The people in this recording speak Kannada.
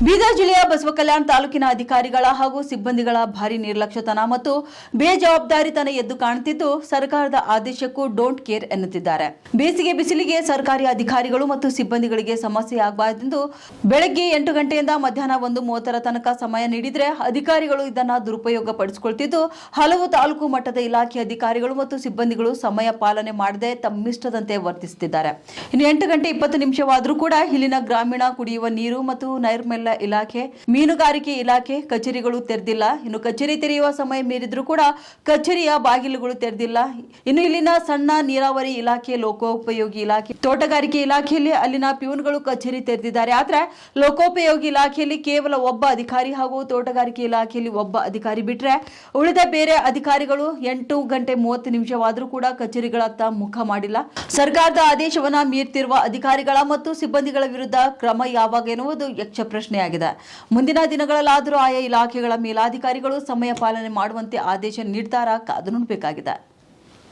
ಬೀದರ್ ಜಿಲ್ಲೆಯ ಬಸವಕಲ್ಯಾಣ ತಾಲೂಕಿನ ಅಧಿಕಾರಿಗಳ ಹಾಗೂ ಸಿಬ್ಬಂದಿಗಳ ಭಾರಿ ನಿರ್ಲಕ್ಷ್ಯತನ ಮತ್ತು ಬೇಜವಾಬ್ದಾರಿತನ ಎದ್ದು ಕಾಣುತ್ತಿದ್ದು ಸರ್ಕಾರದ ಆದೇಶಕ್ಕೂ ಡೋಂಟ್ ಕೇರ್ ಎನ್ನುತ್ತಿದ್ದಾರೆ. ಬೇಸಿಗೆ ಬಿಸಿಲಿಗೆ ಸರ್ಕಾರಿ ಅಧಿಕಾರಿಗಳು ಮತ್ತು ಸಿಬ್ಬಂದಿಗಳಿಗೆ ಸಮಸ್ಯೆ ಆಗಬಾರದೆಂದು ಬೆಳಗ್ಗೆ 8 ಗಂಟೆಯಿಂದ ಮಧ್ಯಾಹ್ನ 1:30 ತನಕ ಸಮಯ ನೀಡಿದರೆ ಅಧಿಕಾರಿಗಳು ಇದನ್ನು ದುರುಪಯೋಗ ಪಡಿಸಿಕೊಳ್ಳುತ್ತಿದ್ದು ಹಲವು ತಾಲೂಕು ಮಟ್ಟದ ಇಲಾಖೆ ಅಧಿಕಾರಿಗಳು ಮತ್ತು ಸಿಬ್ಬಂದಿಗಳು ಸಮಯ ಪಾಲನೆ ಮಾಡದೆ ತಮ್ಮಿಷ್ಟದಂತೆ ವರ್ತಿಸುತ್ತಿದ್ದಾರೆ. ಇನ್ನು 8 ಗಂಟೆ 20 ನಿಮಿಷವಾದರೂ ಕೂಡ ಇಲ್ಲಿನ ಗ್ರಾಮೀಣ ಕುಡಿಯುವ ನೀರು ಮತ್ತು ನೈರ್ಮಲ್ಯ ಇಲಾಖೆ, ಮೀನುಗಾರಿಕೆ ಇಲಾಖೆ ಕಚೇರಿಗಳು ತೆರೆದಿಲ್ಲ. ಇನ್ನು ಕಚೇರಿ ತೆರೆಯುವ ಸಮಯ ಮೀರಿದ್ರೂ ಕೂಡ ಕಚೇರಿಯ ಬಾಗಿಲುಗಳು ತೆರೆದಿಲ್ಲ. ಇನ್ನು ಇಲ್ಲಿನ ಸಣ್ಣ ನೀರಾವರಿ ಇಲಾಖೆ, ಲೋಕೋಪಯೋಗಿ ಇಲಾಖೆ, ತೋಟಗಾರಿಕೆ ಇಲಾಖೆಯಲ್ಲಿ ಅಲ್ಲಿನ ಪ್ಯೂನ್ಗಳು ಕಚೇರಿ ತೆರೆದಿದ್ದಾರೆ. ಆದ್ರೆ ಲೋಕೋಪಯೋಗಿ ಇಲಾಖೆಯಲ್ಲಿ ಕೇವಲ ಒಬ್ಬ ಅಧಿಕಾರಿ ಹಾಗೂ ತೋಟಗಾರಿಕೆ ಇಲಾಖೆಯಲ್ಲಿ ಒಬ್ಬ ಅಧಿಕಾರಿ ಬಿಟ್ರೆ ಉಳಿದ ಬೇರೆ ಅಧಿಕಾರಿಗಳು 8 ಗಂಟೆ 30 ನಿಮಿಷವಾದರೂ ಕೂಡ ಕಚೇರಿಗಳತ್ತ ಮುಖ ಮಾಡಿಲ್ಲ. ಸರ್ಕಾರದ ಆದೇಶವನ್ನ ಮೀರ್ತಿರುವ ಅಧಿಕಾರಿಗಳ ಮತ್ತು ಸಿಬ್ಬಂದಿಗಳ ವಿರುದ್ಧ ಕ್ರಮ ಯಾವಾಗ ಎನ್ನುವುದು ಯಕ್ಷ ಪ್ರಶ್ನೆಯಾಗಿದೆ. ಮುಂದಿನ ದಿನಗಳಲ್ಲಾದರೂ ಆಯಾ ಇಲಾಖೆಗಳ ಮೇಲಾಧಿಕಾರಿಗಳು ಸಮಯ ಪಾಲನೆ ಮಾಡುವಂತೆ ಆದೇಶ ನೀಡ್ತಾರಾ ಕಾದು ನೋಡಬೇಕಾಗಿದೆ.